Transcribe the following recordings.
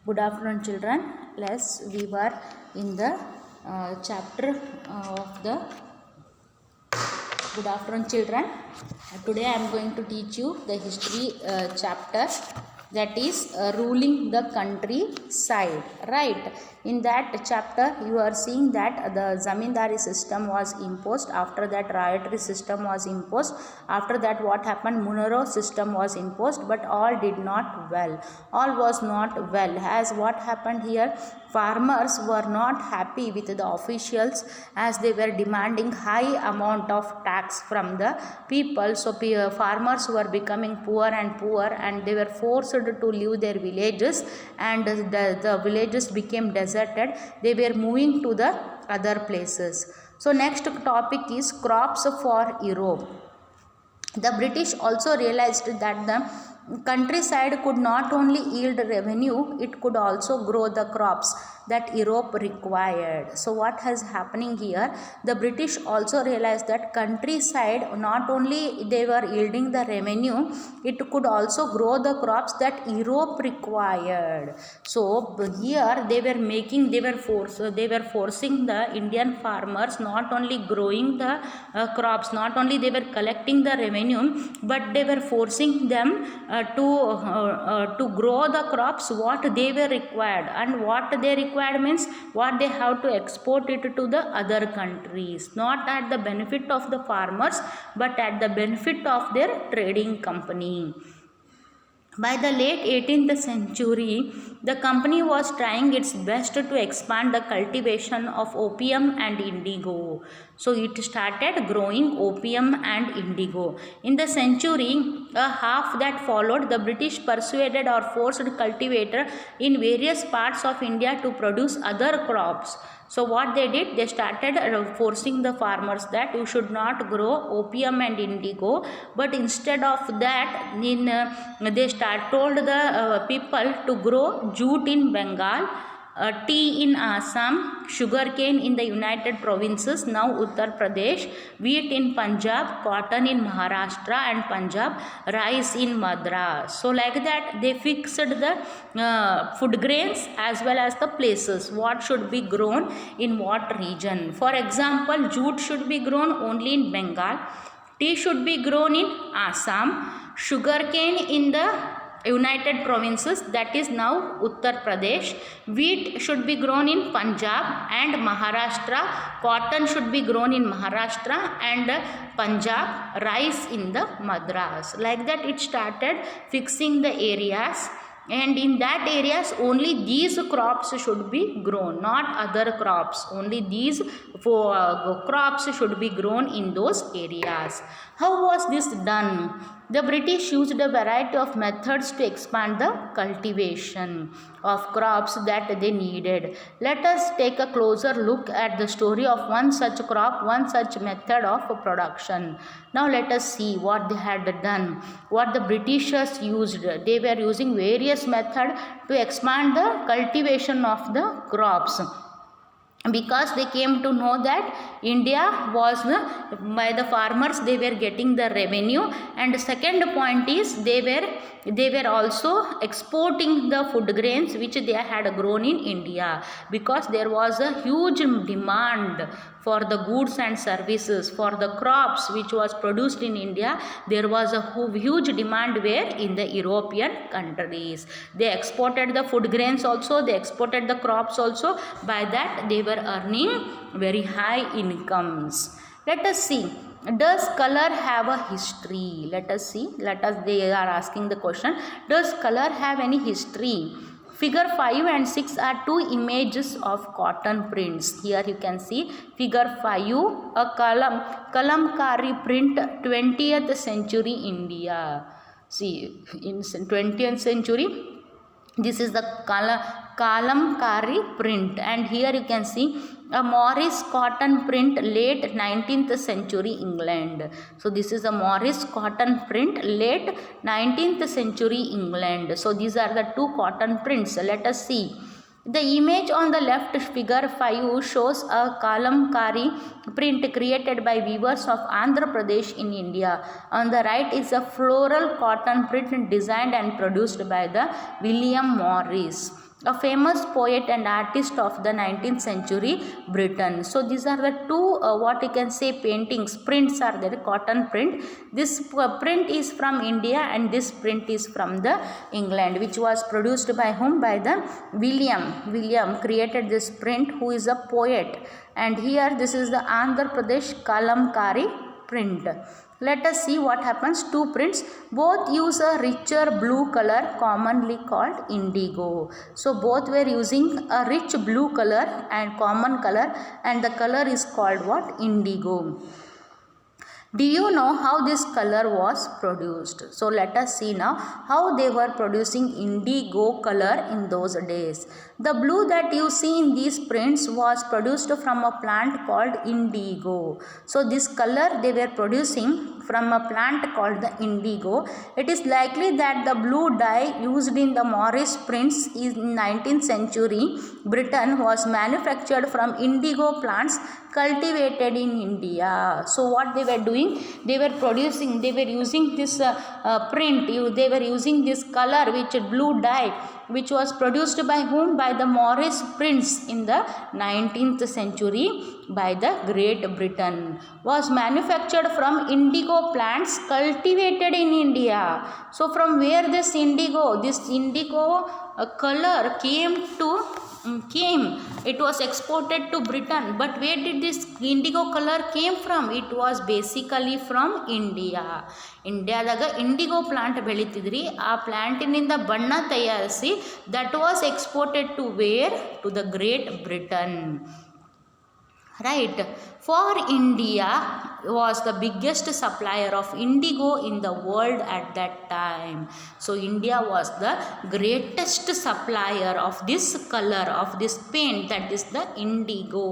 Good afternoon, children. We were in the chapter of the. Good afternoon, children. Today I am going to teach you the history chapter, that is ruling the countryside. Right. In that chapter, you are seeing that the zamindari system was imposed. After that, riotry system was imposed. After that, what happened? Munro system was imposed, but all did not well. All was not well. As what happened here, farmers were not happy with the officials as they were demanding high amount of tax from the people. So farmers were becoming poor, and they were forced to leave their villages, and the villages became deserted. They were moving to the other places. So next topic is crops for Europe. The British also realized that the countryside could not only yield revenue, it could also grow the crops that Europe required. So what is happening here? The British also realized that countryside, not only they were yielding the revenue, it could also grow the crops that Europe required. So here they were forcing the Indian farmers not only growing the crops, not only they were collecting the revenue, but they were forcing them to grow the crops what they were required, and what they required means what they have to export it to the other countries, not at the benefit of the farmers but at the benefit of their trading company. By the late 18th century, the company was trying its best to expand the cultivation of opium and indigo. So it started growing opium and indigo. In the century, a half that followed, the British persuaded or forced cultivators in various parts of India to produce other crops. So what they did, they started forcing the farmers that you should not grow opium and indigo, but instead of that, they told the people to grow jute in Bengal, tea in Assam, sugarcane in the United Provinces, now Uttar Pradesh, wheat in Punjab, cotton in Maharashtra and Punjab, rice in Madras. So like that, they fixed the food grains as well as the places what should be grown in what region. For example, jute should be grown only in Bengal, tea should be grown in Assam, sugarcane in the United Provinces, that is now Uttar Pradesh, wheat should be grown in Punjab and Maharashtra, cotton should be grown in Maharashtra and Punjab, rice in the Madras. Like that it started fixing the areas, and in that areas only these crops should be grown, not other crops. Only these crops should be grown in those areas. How was this done? The British used a variety of methods to expand the cultivation of crops that they needed. Let us take a closer look at the story of one such crop, one such method of production. Now let us see what they had done, what the Britishers used. They were using various methods to expand the cultivation of the crops, because they came to know that India was by the farmers they were getting the revenue, and the second point is they were also exporting the food grains which they had grown in India, because there was a huge demand for the goods and services, for the crops which was produced in India. There was a huge demand where in the European countries. They exported the food grains also, they exported the crops also. By that they were earning very high incomes. Let us see, does color have a history? They are asking the question, does color have any history? Figure 5 and 6 are two images of cotton prints. Here you can see figure 5, a kalamkari print, 20th century India. See, in 20th century, this is the kalamkari print, and here you can see a Morris cotton print, late 19th century England. So this is a Morris cotton print, late 19th century England. So these are the two cotton prints. Let us see. The image on the left, figure 5, shows a kalamkari print created by weavers of Andhra Pradesh in India. On the right is a floral cotton print designed and produced by the William Morris. a famous poet and artist of the 19th century Britain. So these are the two what you can say paintings, prints are there, cotton print. This print is from India and this print is from the England, which was produced by whom? By the William created this print, who is a poet. And here this is the Andhra Pradesh Kalamkari print. Let us see what happens. Two prints, both use a richer blue color commonly called indigo. So both were using a rich blue color and common color, and the color is called what? Indigo. Do you know how this color was produced? So let us see now how they were producing indigo color in those days. The blue that you see in these prints was produced from a plant called indigo. So this color they were producing from a plant called the indigo. It is likely that the blue dye used in the Morris prints in 19th century Britain was manufactured from indigo plants cultivated in India. So what they were doing, they were using this print, they were using this color, which blue dye, which was produced by whom? By the Morris prints in the 19th century by the Great Britain, was manufactured from indigo plants cultivated in India. So from where this indigo color came, it was exported to Britain. But where did this indigo color came from? It was basically from India. ಇಂಡಿಯಾದಾಗ indigo plant ಬೆಳೀತಿದ್ರಿ, ಆ ಪ್ಲಾಂಟಿನಿಂದ ಬಣ್ಣ ತಯಾರಿಸಿ that was exported to where? To the great Britain. Right. For India was the biggest supplier of indigo in the world at that time. So India was the greatest supplier of this color, of this paint, that is the indigo,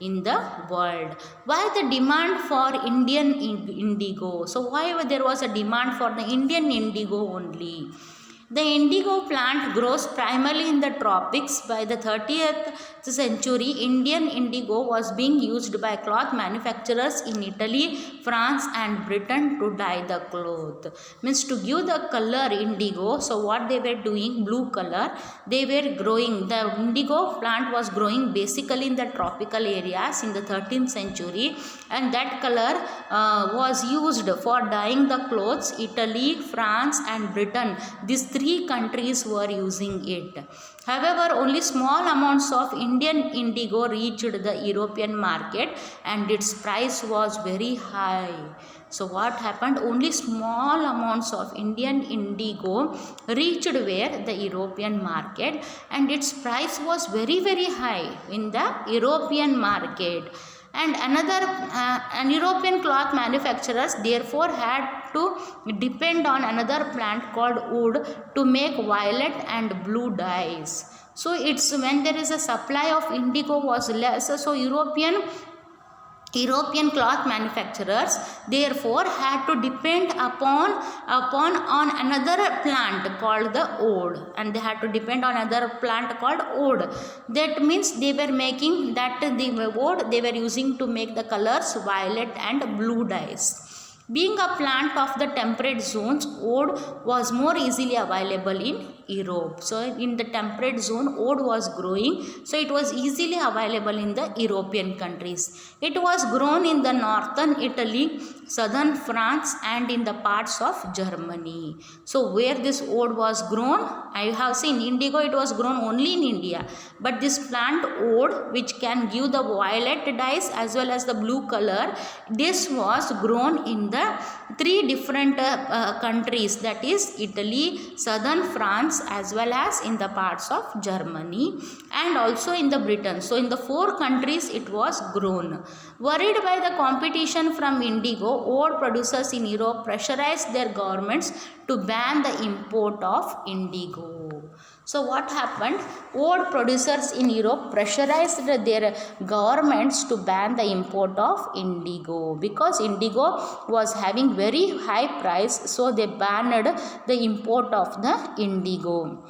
in the world. Why the demand for Indian indigo? So why there was a demand for the Indian indigo only? The indigo plant grows primarily in the tropics. By the 30th century, Indian indigo was being used by cloth manufacturers in Italy, France and Britain to dye the cloth. Means to give the color indigo. So what they were doing, blue color, they were growing. The indigo plant was growing basically in the tropical areas in the 13th century, and that color was used for dyeing the clothes. Italy, France and Britain, these three countries were using it. However, only small amounts of Indian indigo reached the European market and its price was very high. So what happened? Only small amounts of Indian indigo reached where? The European market, and its price was very high in the European market. And European cloth manufacturers therefore had to depend on another plant called wood to make violet and blue dyes. So it's when there is a supply of indigo was less, so European cloth manufacturers therefore had to depend upon another plant called the wood, and they had to depend on another plant called wood. That means they were making that the wood they were using to make the colors violet and blue dyes. Being a plant of the temperate zones, wood was more easily available in Europe. So in the temperate zone, wood was growing, so it was easily available in the European countries. It was grown in the northern Italy, southern France and in the parts of Germany. So where this wood was grown, I have seen indigo, it was grown only in India, but this plant wood, which can give the violet dyes as well as the blue color, this was grown in the three different countries, that is Italy, southern France as well as in the parts of Germany and also in the Britain. So in the four countries it was grown. Worried by the competition from indigo, wood producers in Europe pressurized their governments to ban the import of indigo. So what happened? Wood producers in Europe pressurized their governments to ban the import of indigo because indigo was having very high price, so they banned the import of the indigo.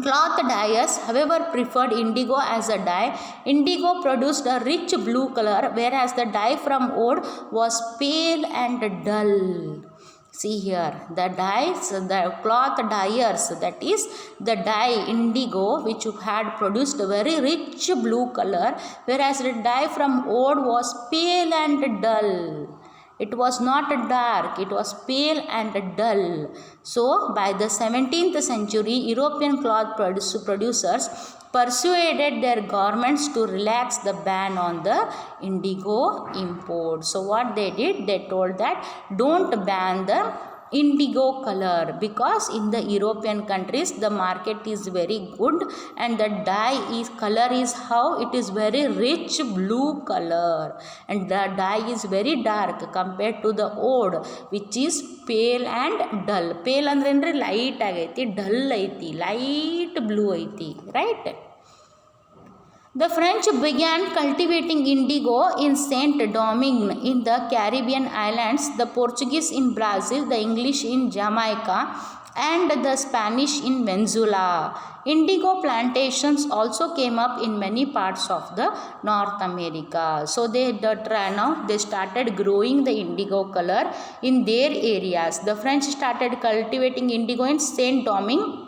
Cloth dyers, however, preferred indigo as a dye. Indigo produced a rich blue color, whereas the dye from wood was pale and dull. See here, the dyes, the cloth dyers, that is the dye indigo, which had produced a very rich blue color, whereas the dye from oud was pale and dull. It was not dark, it was pale and dull. So, by the 17th century, European cloth producers persuaded their governments to relax the ban on the indigo import. So, what they did, they told that don't ban the indigo color, because in the European countries the market is very good and the dye is color is how it is very rich blue color, and the dye is very dark compared to the oud, which is pale and dull. Pale andre light agaithi, dull aiti, light blue aiti, right? The French began cultivating indigo in Saint-Domingue in the Caribbean islands, the Portuguese in Brazil, the English in Jamaica, and the Spanish in Venezuela. Indigo plantations also came up in many parts of the North America. So they started growing the indigo color in their areas. The French started cultivating indigo in Saint-Domingue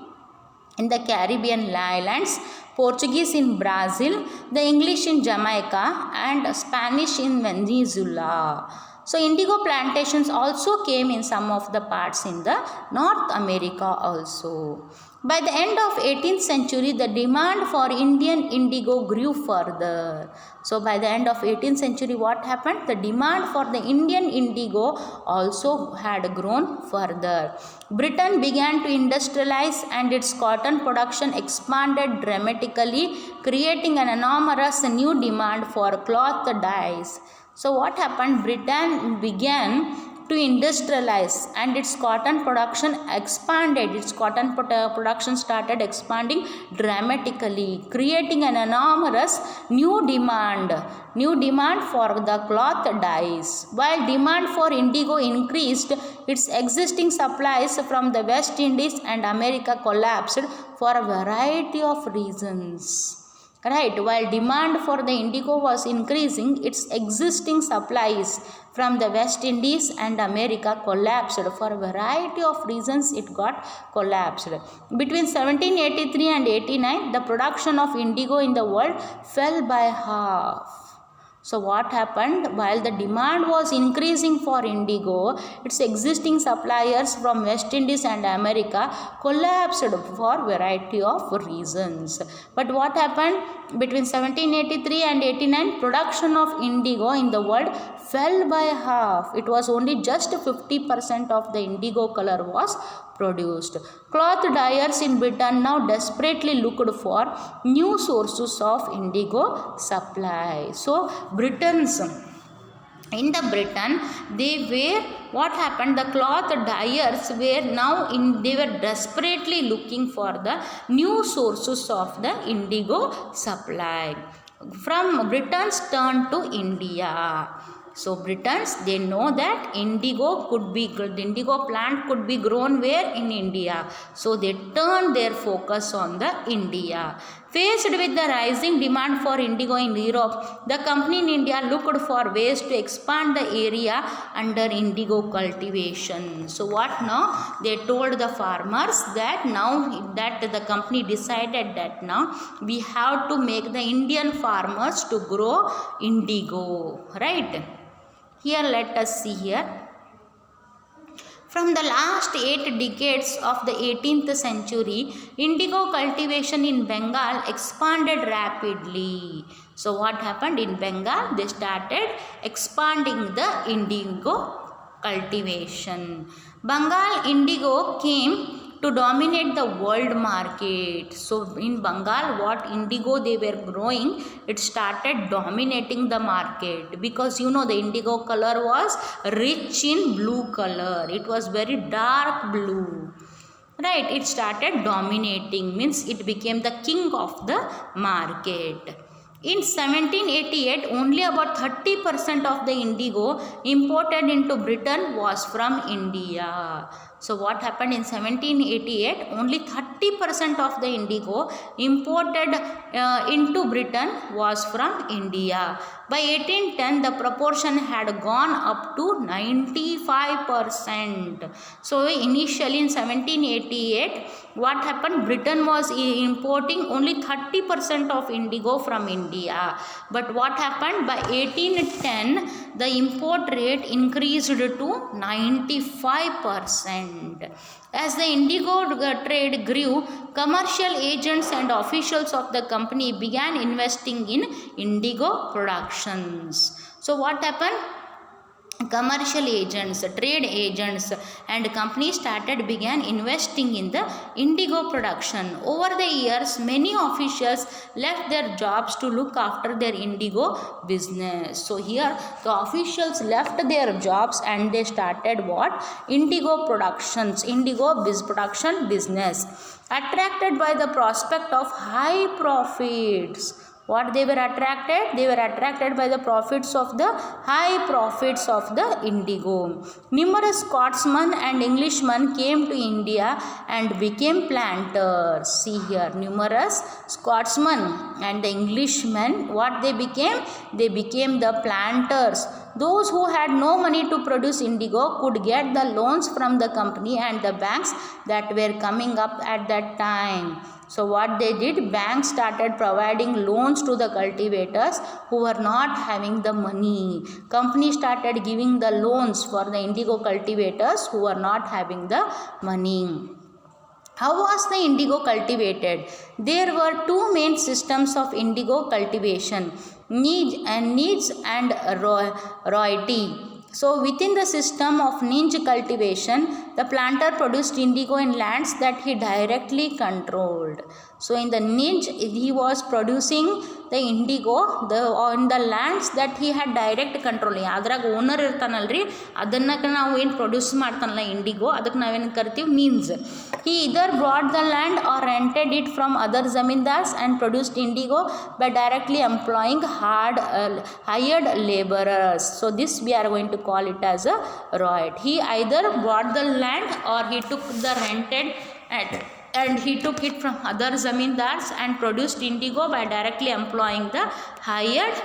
in the Caribbean islands, Portuguese in Brazil, the English in Jamaica, and Spanish in Venezuela. So indigo plantations also came in some of the parts in the North America also. By the end of 18th century, the demand for Indian indigo grew further. So by the end of 18th century, what happened? The demand for the Indian indigo also had grown further. Britain began to industrialize and its cotton production expanded dramatically, creating an enormous new demand for cloth dyes. So what happened? Britain began to industrialize and its cotton production expanded. Its cotton production started expanding dramatically, creating an enormous new demand for the cloth dyes. While demand for indigo increased, its existing supplies from the West Indies and America collapsed for a variety of reasons. Right, while demand for the indigo was increasing, its existing supplies from the West Indies and America collapsed. For a variety of reasons, it got collapsed. Between 1783 and 89, the production of indigo in the world fell by half. So what happened? While the demand was increasing for indigo, its existing suppliers from West Indies and America collapsed for variety of reasons. But what happened? Between 1783 and 89, production of indigo in the world fell by half. It was only just 50% of the indigo color was produced. Cloth dyers in Britain now desperately looked for new sources of indigo supply. So Britain, they were, what happened? The cloth dyers were now they were desperately looking for the new sources of the indigo supply. From Britain's turn to India. So Britons, they know that indigo plant could be grown where? In India. So they turned their focus on the India. Faced with the rising demand for indigo in Europe, the company in India looked for ways to expand the area under indigo cultivation. So what now? They told the farmers that now that the company decided that now we have to make the Indian farmers to grow indigo, right? Here let us see here. From the last 8 decades of the 18th century, indigo cultivation in Bengal expanded rapidly. So what happened in Bengal? They started expanding the indigo cultivation. Bengal indigo came to dominate the world market. So in Bengal, what indigo they were growing, it started dominating the market, because you know the indigo color was rich in blue color. It was very dark blue. Right, it started dominating, means it became the king of the market. In 1788, only about 30% of the indigo imported into Britain was from India. So what happened in 1788? Only 30% of the indigo imported into Britain was from India. By 1810, the proportion had gone up to 95%. So initially in 1788, what happened? Britain was importing only 30% of indigo from India. But what happened? By 1810, the import rate increased to 95%. As the indigo trade grew, commercial agents and officials of the company began investing in indigo productions. So what happened? Commercial agents, trade agents and companies began investing in the indigo production. Over the years, many officials left their jobs to look after their indigo business. So here the officials left their jobs and they started what? Indigo productions, production business. Attracted by the prospect of high profits. What they were attracted? They were attracted by the profits of the high profits of the indigo. Numerous Scotsmen and Englishmen came to India and became planters. See here, numerous Scotsmen and the Englishmen, what they became? They became the planters. Those who had no money to produce indigo could get the loans from the company and the banks that were coming up at that time. So what they did, banks started providing loans to the cultivators who were not having the money. Companies started giving the loans for the indigo cultivators who were not having the money. How was the indigo cultivated? There were two main systems of indigo cultivation, niche and royalty. So within the system of niche cultivation, the planter produced indigo in lands that he directly controlled. So in the niche, he was producing the indigo on the lands that he had direct control. ಅದ್ರಾಗ owner ಇರ್ತಾನಲ್ರಿ, ಅದನ್ನ ನಾವು ಏನು produce ಮಾಡ್ತಾನಲ್ಲ IndiGo, ಅದಕ್ಕೆ ನಾವೇನು ಕರಿತೀವಿ? Means. He either bought the land or rented it from other zamindars and produced indigo by directly employing hired laborers. So this we are going to call it as a royalty. He either bought the land or he took the rented and he took it from other zamindars and produced indigo by directly employing the hired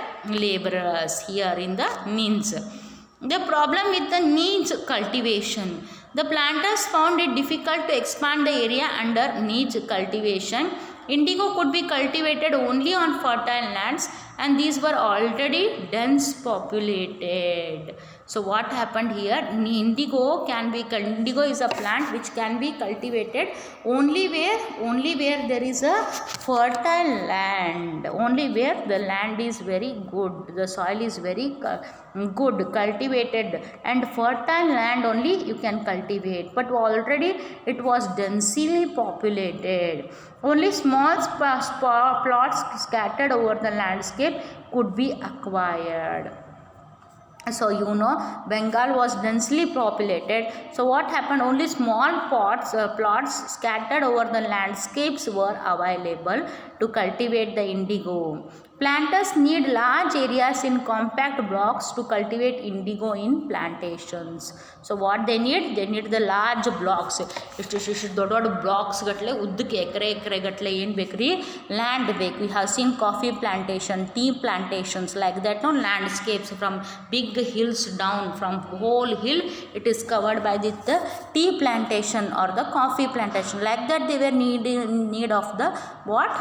laborers here in the means. The problem with the niche cultivation. The planters found it difficult to expand the area under niche cultivation. Indigo could be cultivated only on fertile lands and these were already dense populated. So what happened here? Indigo is a plant which can be cultivated only where there is a fertile land, only where the land is very good, the soil is very good, cultivated, and fertile land only you can cultivate. But already it was densely populated. Only small plots scattered over the landscape could be acquired. So you know Bengal was densely populated. So what happened? Only small plots scattered over the landscapes were available to cultivate the indigo. Planters need large areas in compact blocks to cultivate indigo in plantations. So what they need? They need the large blocks. ಇಷ್ಟು ದೊಡ್ಡ blocks ಗಟ್ಟಲೆ ಉದ್ದಕ್ಕೆ ಎಕರೆ ಗಟ್ಟಲೆ ಏನು ಬೇಕ್ರಿ? Land ಬೇಕು. We have seen coffee plantation, tea plantations like that. No, landscapes from big hills down, from whole hill it is covered by the tea plantation or the coffee plantation. Like that they were need of the what?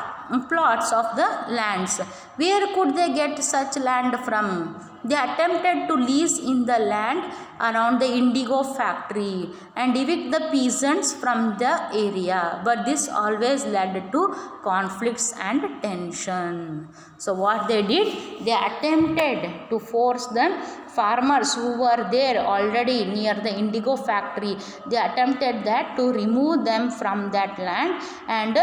Plots of the lands. Where could they get such land from? They attempted to lease in the land around the indigo factory and evict the peasants from the area, but this always led to conflicts and tension. So what they did? They attempted to force the farmers who were there already near the indigo factory. They attempted that to remove them from that land and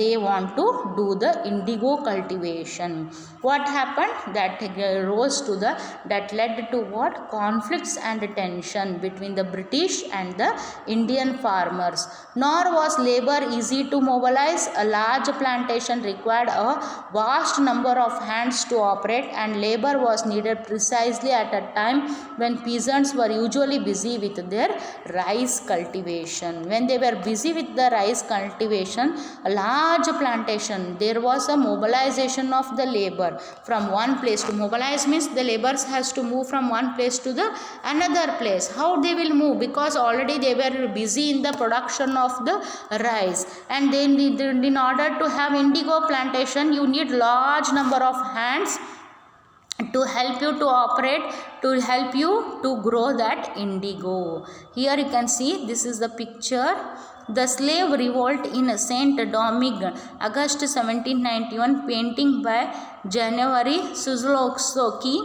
they want to do the indigo cultivation. What happened? That rose to the that led to what? Conflicts and tension between the British and the Indian farmers. Nor was labor easy to mobilize. A large plantation required a vast number of hands to operate, and labor was needed precisely at a time when peasants were usually busy with their rice cultivation. When they were busy with the rice cultivation, a large plantation, there was a mobilization of the labor from one place. To mobilize means the laborers has to move from one place to the another place. How they will move? Because already they were busy in the production of the rice, and then in order to have indigo plantation, you need large number of hands to help you to operate, to help you to grow that indigo. Here you can see, this is the picture. The slave revolt in Saint Domingue, August 1791, painting by January Szulowski.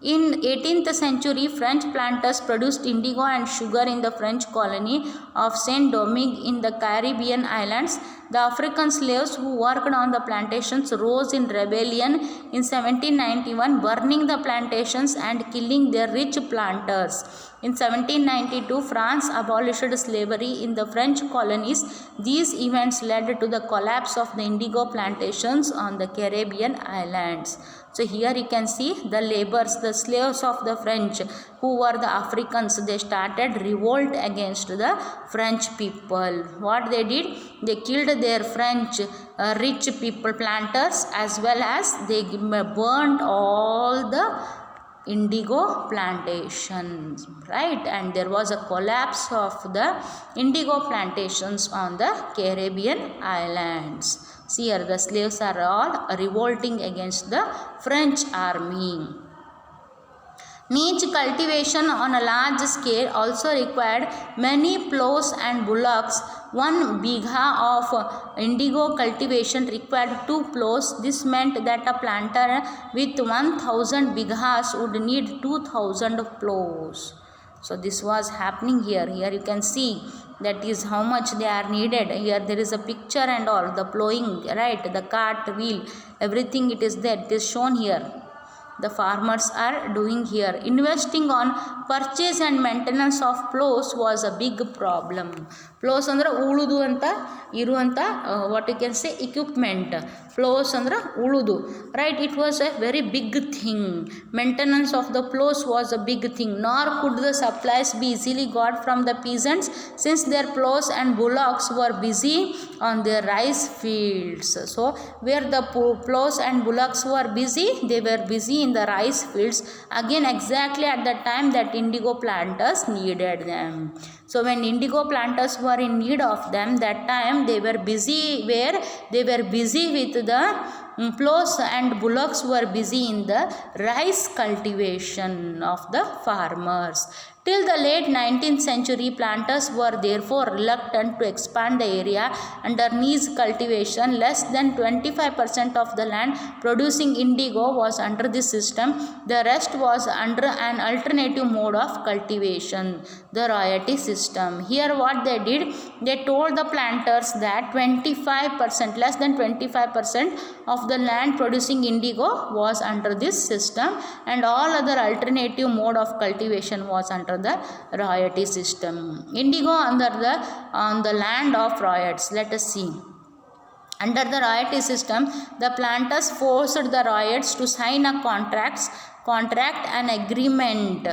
In 18th century, French planters produced indigo and sugar in the French colony of Saint Domingue in the Caribbean islands. The African slaves who worked on the plantations rose in rebellion in 1791, burning the plantations and killing their rich planters. In 1792, France abolished slavery in the French colonies. These events led to the collapse of the indigo plantations on the Caribbean islands. So here you can see the laborers, the slaves of the French, who were the Africans, they started revolt against the French people. What they did? They killed their French rich people, planters, as well as they burned all the indigo plantations, right? And there was a collapse of the indigo plantations on the Caribbean islands. See here, the slaves are all revolting against the French army. Niche cultivation on a large scale also required many plows and bullocks. 1 bigha of indigo cultivation required 2 plows. This meant that a planter with 1000 bighas would need 2000 plows. So this was happening here. Here you can see that is how much they are needed. Here there is a picture and all, the plowing, right, the cart wheel, everything it is there, it is shown here. The farmers are doing here. Investing on purchase and maintenance of plows was a big problem. Plows andre ಉಳುದು ಅಂತ ಇರುವಂತ what you can say equipment. Plows andre ಉಳುದು, right? It was a very big thing. Maintenance of the plows was a big thing. Nor could the supplies be easily got from the peasants, since their plows and bullocks were busy on their rice fields. So where the plows and bullocks were busy, they were busy in the rice fields, again exactly at the time that indigo planters needed them. So when indigo planters were in need of them, that time they were busy, where they were busy with the plows and bullocks were busy in the rice cultivation of the farmers. Till the late 19th century, planters were therefore reluctant to expand the area under niche cultivation. Less than 25% of the land producing indigo was under this system. The rest was under an alternative mode of cultivation, the royalty system. Here what they did, they told the planters that 25%, less than 25% of the land producing indigo was under this system, and all other alternative mode of cultivation was under the royalty system. Indigo on the land of ryots. Let us see. Under the royalty system, the planters forced the ryots to sign a contract and agreement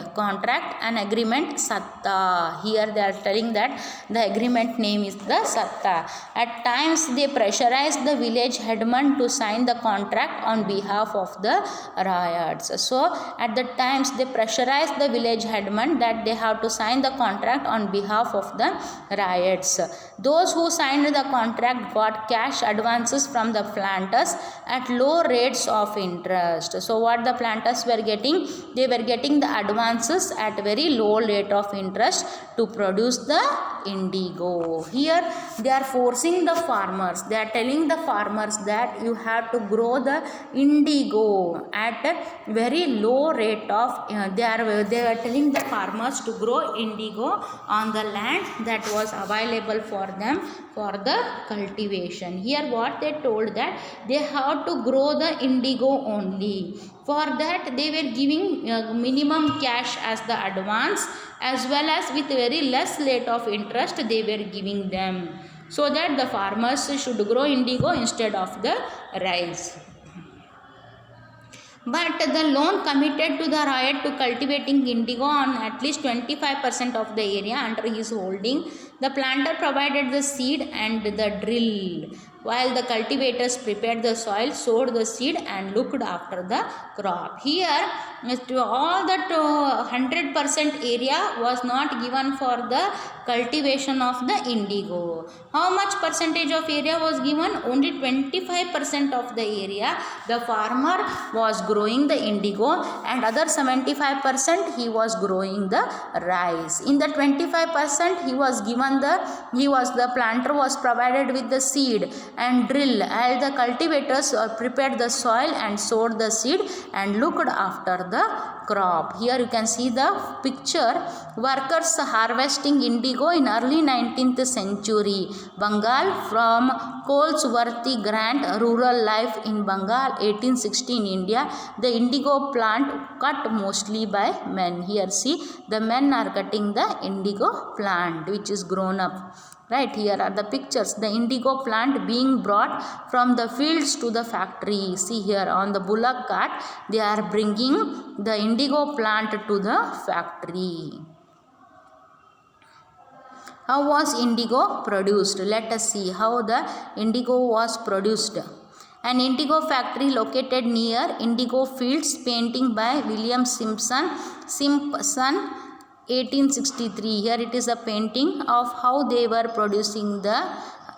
satta. Here they are telling that the agreement name is the satta. At times they pressurized the village headman to sign the contract on behalf of the ryots. So at the times they pressurized the village headman that they have to sign the contract on behalf of the ryots. Those who signed the contract got cash advances from the planters at low rates of interest. So what the planters were getting, they were getting the advances at very low rate of interest to produce the indigo. Here they are forcing the farmers, they are telling the farmers that you have to grow the indigo at a very low rate of, they are telling the farmers to grow indigo on the land that was available for them for the cultivation. Here what they told that they have to grow the indigo only. For that they were giving minimum cash as the advance, as well as with very less rate of interest they were giving them, so that the farmers should grow indigo instead of the rice. But the loan committed to the Rayat to cultivating indigo on at least 25% of the area under his holding. The planter provided the seed and the drill, while the cultivators prepared the soil, sowed the seed and looked after the crop. Here, all that 100% area was not given for the cultivation of the indigo. How much percentage of area was given? Only 25% of the area the farmer was growing the indigo, and other 75% he was growing the rice. In the 25% the planter was provided with the seed and drill, and the cultivators prepared the soil and sowed the seed and looked after the crop. Here you can see the picture, workers harvesting indigo in early 19th century Bengal, from Colesworthy Grant, Rural Life in Bengal, 1816 India. The indigo plant cut mostly by men. Here see, the men are cutting the indigo plant which is grown up. Right, here are the pictures, the indigo plant being brought from the fields to the factory. See here on the bullock cart, they are bringing the indigo plant to the factory. How was indigo produced? Let us see how the indigo was produced. An indigo factory located near Indigo Fields, painting by William Simpson, 1863. Here it is a painting of how they were producing the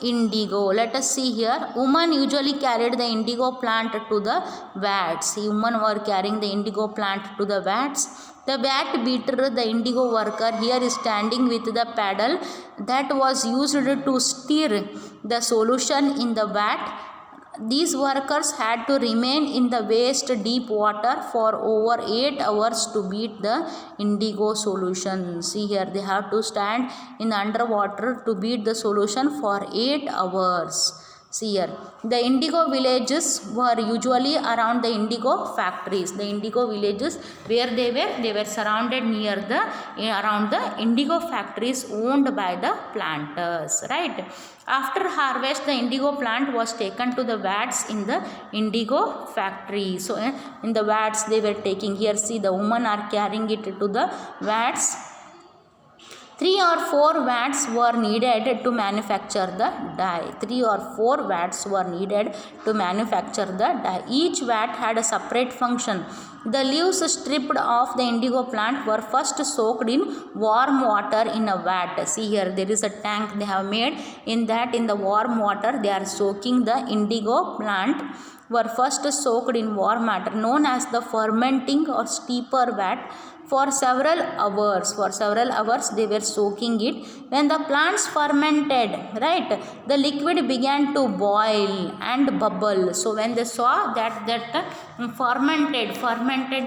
indigo. Let us see here. Women usually carried the indigo plant to the vats. Women were carrying the indigo plant to the vats. The vat beater, the indigo worker, here is standing with the paddle that was used to stir the solution in the vat. These workers had to remain in the waist deep water for over 8 hours to beat the indigo solution. See here, they have to stand in the underwater to beat the solution for 8 hours. See here, the indigo villages were usually around the indigo factories. The indigo villages where they were surrounded near around the indigo factories owned by the planters. Right. After harvest, the indigo plant was taken to the vats in the indigo factory. So in the vats they were taking. Here see, the women are carrying it to the vats. 3 or 4 vats were needed to manufacture the dye. 3 or 4 vats were needed to manufacture the dye. Each vat had a separate function. The leaves stripped off the indigo plant were first soaked in warm water in a vat. See here, there is a tank they have made. In the warm water, they are soaking the indigo plant. Were first soaked in warm water, known as the fermenting or steeper vat. For several hours they were soaking it. When the plants fermented, right, the liquid began to boil and bubble. So when they saw that fermented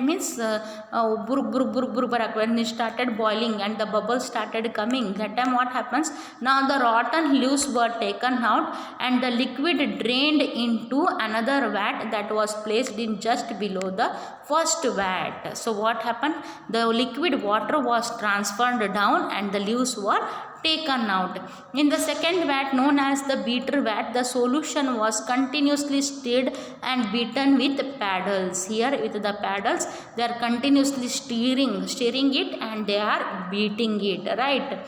means when it started boiling and the bubbles started coming, that time what happens? Now the rotten leaves were taken out and the liquid drained into another vat that was placed in just below the first vat. So what happened? The liquid water was transferred down and the leaves were taken out. In the second vat, known as the beater vat, the solution was continuously stirred and beaten with paddles. Here with the paddles they are continuously stirring it and they are beating it, right.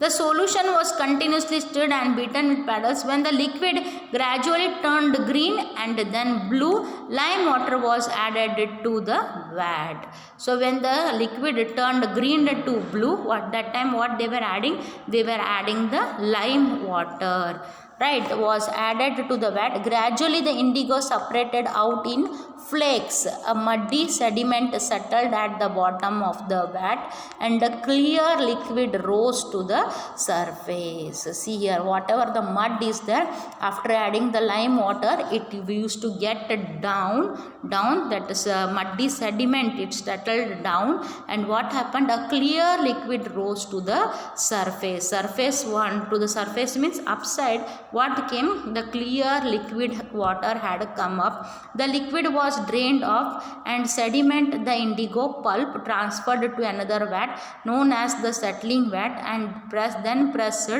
The solution was continuously stirred and beaten with paddles. When the liquid gradually turned green and then blue, lime water was added to the vat. So when the liquid turned green to blue, what they were adding? They were adding the lime water. right, was added to the vat. Gradually the indigo separated out in flakes. A muddy sediment settled at the bottom of the vat and a clear liquid rose to the surface. See here, whatever the mud is there, after adding the lime water, it used to get down, that is muddy sediment, it settled down, and what happened, a clear liquid rose to the surface. Surface one to the surface means upside, what came, the clear liquid water had come up. The liquid was drained off and sediment, the indigo pulp, transferred to another vat known as the settling vat and then pressed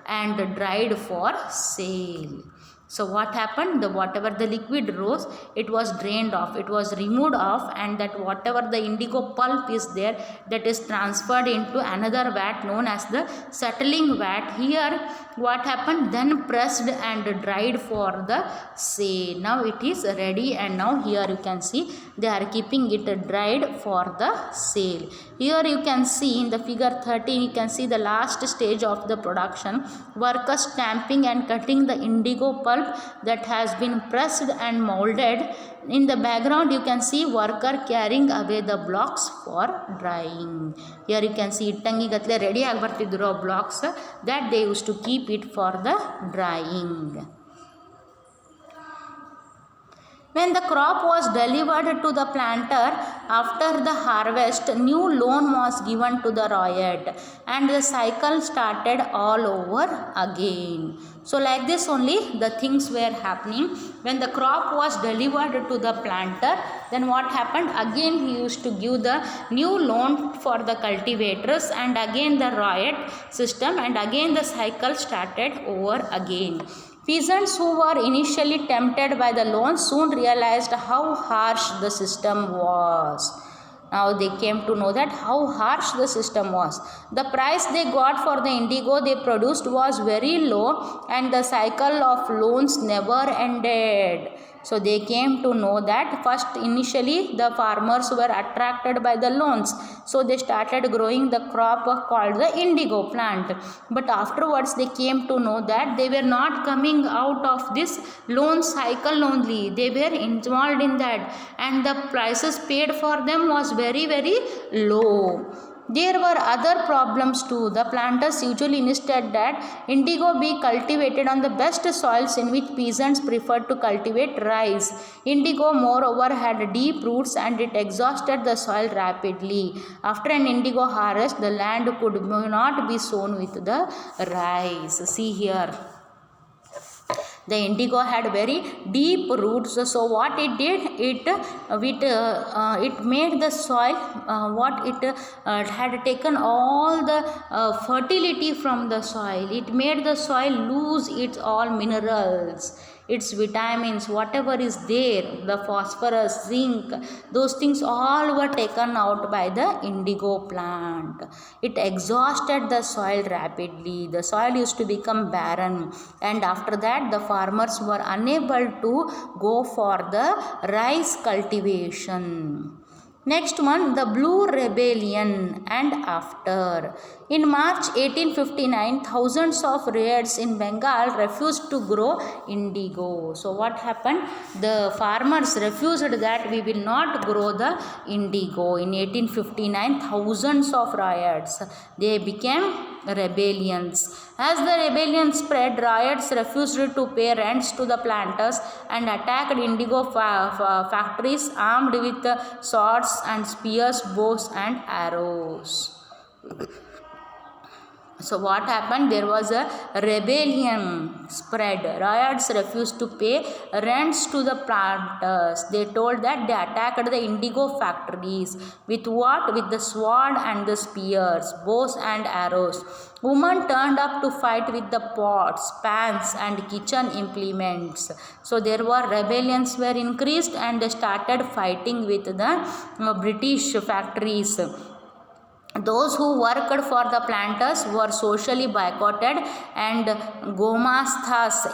and dried for sale. So what happened, whatever the liquid rose, it was drained off, it was removed off, and that whatever the indigo pulp is there, that is transferred into another vat known as the settling vat. Here what happened, then pressed and dried for the sale. Now it is ready, and now here you can see they are keeping it dried for the sale. Here you can see in the figure 13, you can see the last stage of the production, workers stamping and cutting the indigo pulp that has been pressed and molded. In the background you can see worker carrying away the blocks for drying. Here you can see ittangi gatle ready agi bartidro blocks that they used to keep it for the drying. When the crop was delivered to the planter after the harvest, new loan was given to the ryot and the cycle started all over again. So like this only the things were happening. When the crop was delivered to the planter, then what happened, again he used to give the new loan for the cultivators, and again the ryot system, and again the cycle started over again. Peasants who were initially tempted by the loan soon realized how harsh the system was. Now they came to know that how harsh the system was. The price they got for the indigo they produced was very low, and the cycle of loans never ended. So they came to know that first initially the farmers were attracted by the loans, so they started growing the crop called the indigo plant. But afterwards they came to know that they were not coming out of this loan cycle only, they were involved in that, and the prices paid for them was very low. There were other problems too. The planters usually insisted that indigo be cultivated on the best soils in which peasants preferred to cultivate rice. Indigo moreover had deep roots and it exhausted the soil rapidly. After an indigo harvest, the land could not be sown with the rice. See here. The indigo had very deep roots, so what it did, it made the soil, had taken all the fertility from the soil. It made the soil lose its all minerals, its vitamins, whatever is there, the phosphorus, zinc, those things all were taken out by the indigo plant. It exhausted the soil rapidly. The soil used to become barren, and after that the farmers were unable to go for the rice cultivation. Next one, the Blue Rebellion and after. In March 1859, thousands of ryots in Bengal refused to grow indigo. So what happened? The farmers refused that we will not grow the indigo. In 1859, thousands of ryots, they became rebellions. As the rebellion spread, riots refused to pay rents to the planters and attacked indigo factories armed with swords and spears, bows and arrows. So what happened? There was a rebellion spread. Riots refused to pay rents to the planters. They told that they attacked the indigo factories. With what? With the sword and the spears, bows and arrows. Women turned up to fight with the pots, pans and kitchen implements. So there were rebellions were increased and they started fighting with the British factories. Those who worked for the planters were socially boycotted, and Gumasthas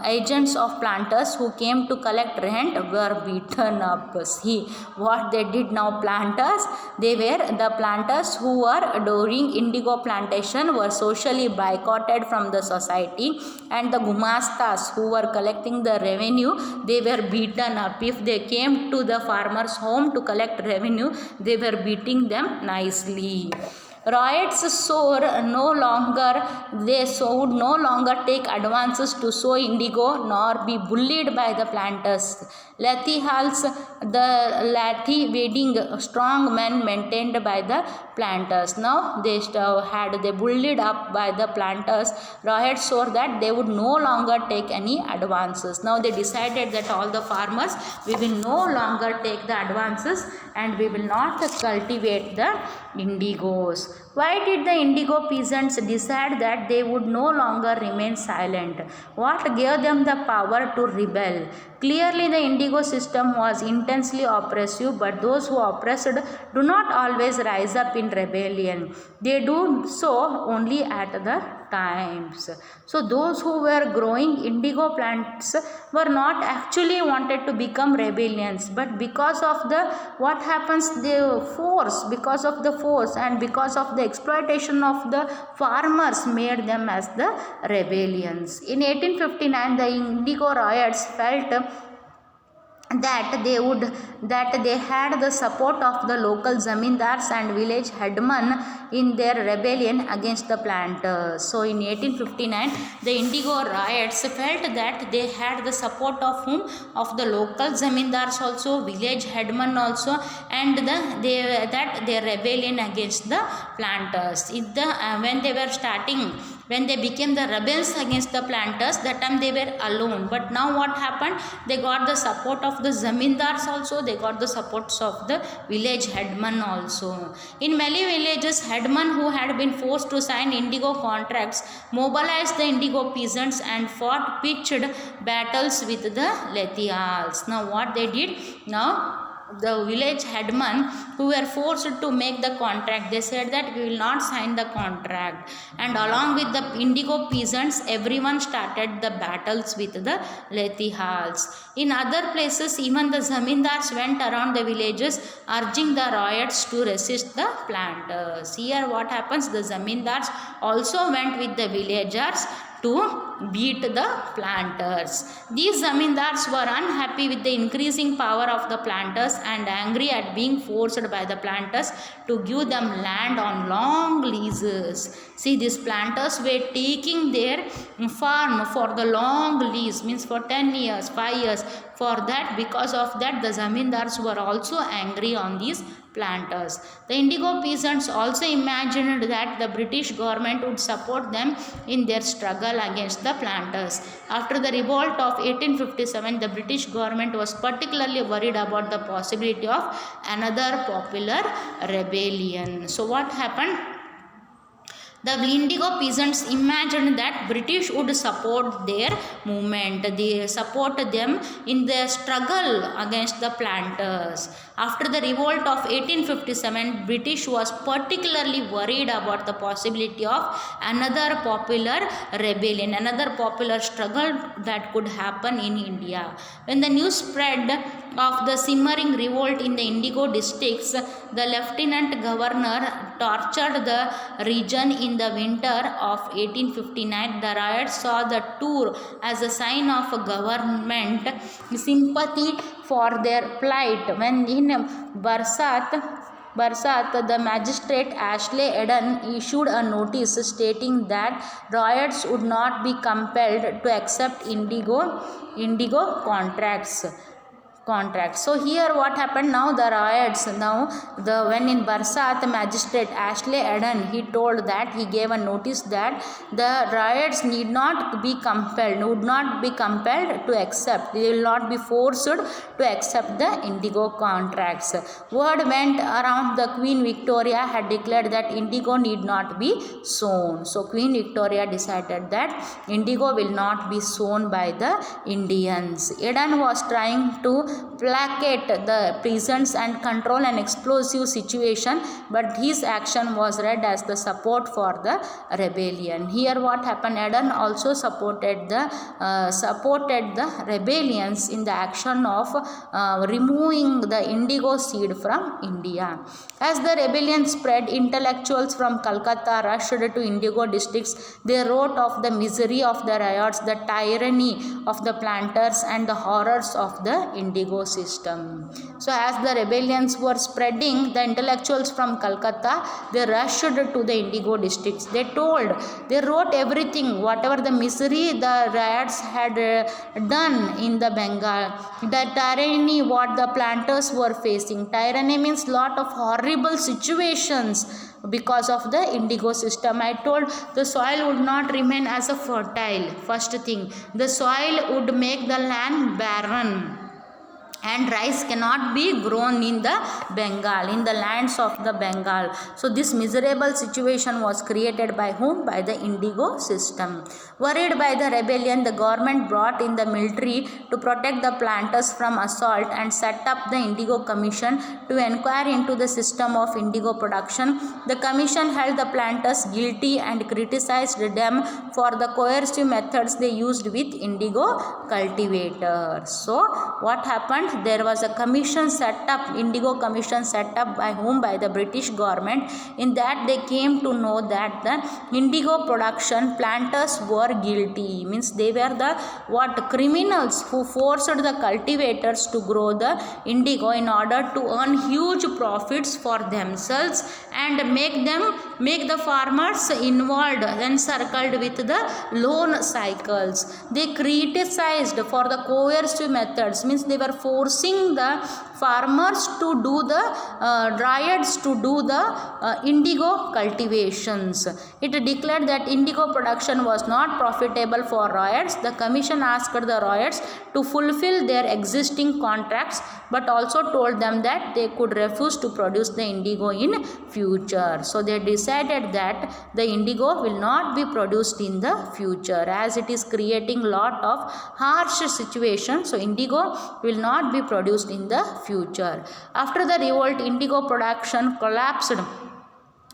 agents of planters who came to collect rent were beaten up. See what they did now. Planters, the planters who were doing indigo plantation were socially boycotted from the society, and the gumastas who were collecting the revenue, they were beaten up. If they came to the farmer's home to collect revenue, they were beating them nicely. Riots would no longer take advances to sow indigo nor be bullied by the planters. Lathihals, the lathi-wading strong men maintained by the planters. Now they bullied up by the planters. Riots swore that they would no longer take any advances. Now they decided that all the farmers, we will no longer take the advances and we will not cultivate the indigos. Why did the indigo peasants decide that they would no longer remain silent? What gave them the power to rebel? Clearly, the indigo system was intensely oppressive, but those who oppressed do not always rise up in rebellion. They do so only at the times. So those who were growing indigo plants were not actually wanted to become rebellions, but because of the what happens, because of the force and because of the exploitation of the farmers made them as the rebellions. In 1859, the indigo riots felt that they had the support of the local zamindars and village headmen in their rebellion against the planters. So in 1859, the indigo riots felt that they had the support of whom? Of the local zamindars also, village headmen also, and their rebellion against the planters. When they became the rebels against the planters, that time they were alone. But now what happened? They got the support of the zamindars also, they got the supports of the village headmen also. In many villages, headmen who had been forced to sign indigo contracts mobilized the indigo peasants and fought pitched battles with the Lethials. Now what they did? Now the village headmen who were forced to make the contract, they said that we will not sign the contract, and along with the indigo peasants, everyone started the battles with the Lethials. In other places, even the zamindars went around the villages urging the riots to resist the planters. Here what happens? The zamindars also went with the villagers to beat the planters. These zamindars were unhappy with the increasing power of the planters and angry at being forced by the planters to give them land on long leases. See, these planters were taking their farm for the long lease, means for 10 years, 5 years. For that, because of that, the zamindars were also angry on these planters. The indigo peasants also imagined that the British government would support them in their struggle against the planters. After the revolt of 1857, the British government was particularly worried about the possibility of another popular rebellion. So what happened? The indigo peasants imagined that British would support their movement. They support them in their struggle against the planters. After the revolt of 1857, British was particularly worried about the possibility of another popular rebellion, another popular struggle that could happen in India. When the news spread of the simmering revolt in the indigo districts, the lieutenant governor tortured the region in the winter of 1859. The riots saw the tour as a sign of government sympathy for their plight. When in Barsat, the magistrate Ashley Eden issued a notice stating that riots would not be compelled to accept indigo contracts. So here what happened? Now the riots, when in Barsat, magistrate Ashley Eden, he told that, he gave a notice that the riots would not be compelled to accept, they will not be forced to accept the indigo contracts. Word went around the Queen Victoria had declared that indigo need not be sown. So Queen Victoria decided that indigo will not be sown by the Indians. Eden was trying to placate the peasants and control an explosive situation, but his action was read as the support for the rebellion. Here what happened, Aden also supported the rebellions in the action of removing the indigo seed from India. As the rebellion spread, intellectuals from Calcutta rushed to indigo districts. They wrote of the misery of the riots, the tyranny of the planters, and the horrors of the indigo system. So as the rebellions were spreading, the intellectuals from Calcutta, they rushed to the indigo districts. They wrote everything, whatever the misery the riots had done in the Bengal, the tyranny what the planters were facing. Tyranny means lot of horrible situations because of the indigo system. I told the soil would not remain as a fertile. First thing, the soil would make the land barren, and rice cannot be grown in the Bengal, in the lands of the Bengal. So this miserable situation was created by whom? By the indigo system. Worried by the rebellion, the government brought in the military to protect the planters from assault and set up the Indigo Commission to inquire into the system of indigo production. The commission held the planters guilty and criticized them for the coercive methods they used with indigo cultivators. So what happened? There was a commission set up, indigo commission set up by whom? By the British government. In that they came to know that the indigo production planters were guilty, means they were the criminals who forced the cultivators to grow the indigo in order to earn huge profits for themselves and make the farmers involved, encircled with the loan cycles. They criticized for the coercive methods, means they were forcing the farmers to do the riots to do the indigo cultivations. It declared that indigo production was not profitable for riots. The commission asked the riots to fulfill their existing contracts, but also told them that they could refuse to produce the indigo in future. So they decided that the indigo will not be produced in the future as it is creating lot of harsh situations. So indigo will not be produced in the future. After the revolt, indigo production collapsed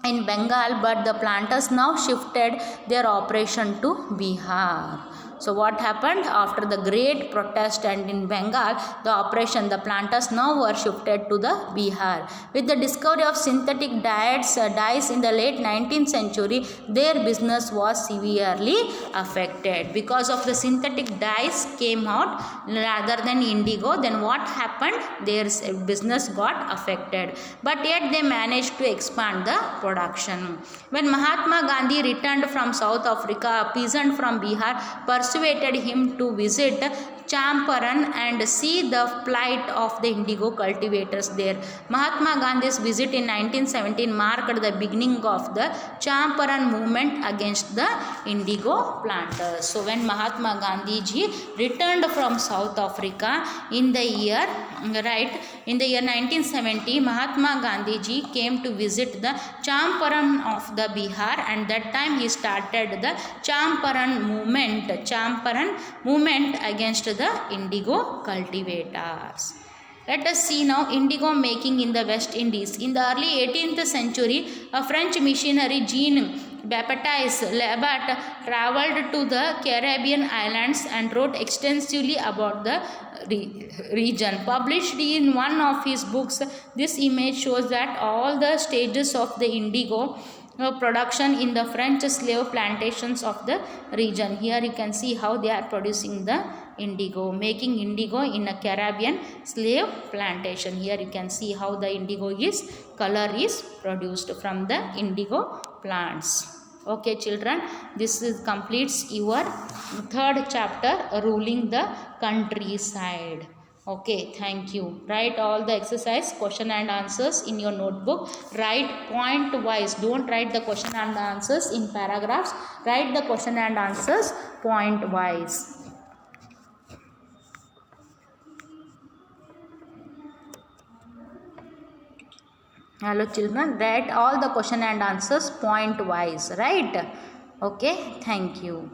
in Bengal, but the planters now shifted their operation to Bihar. So what happened after the great protest and in Bengal, the planters now were shifted to the Bihar. With the discovery of synthetic dyes in the late 19th century, their business was severely affected. Because of the synthetic dyes came out rather than indigo, then what happened? Their business got affected. But yet they managed to expand the production. When Mahatma Gandhi returned from South Africa, a peasant from Bihar persuaded him to visit Champaran and see the plight of the indigo cultivators there. Mahatma Gandhi's visit in 1917 marked the beginning of the Champaran movement against the indigo planters. So when Mahatma Gandhi ji returned from South Africa in the year 1970, Mahatma Gandhi ji came to visit the Champaran of the Bihar, and that time he started the Champaran movement against the indigo cultivators. Let us see now indigo making in the West Indies. In the early 18th century, a French missionary, Jean-Baptiste Labat, travelled to the Caribbean islands and wrote extensively about the region. Published in one of his books, this image shows that all the stages of the indigo production in the French slave plantations of the region. Here you can see how they are producing the indigo, making indigo in a Caribbean slave plantation. Here you can see how the indigo color is produced from the indigo plants. Okay children, this completes your third chapter, ruling the countryside. Okay, thank you. Write all the exercise, question and answers in your notebook. Write point wise. Don't write the question and answers in paragraphs. Write the question and answers point wise. Hello children, write all the question and answers point wise, right? Okay, thank you.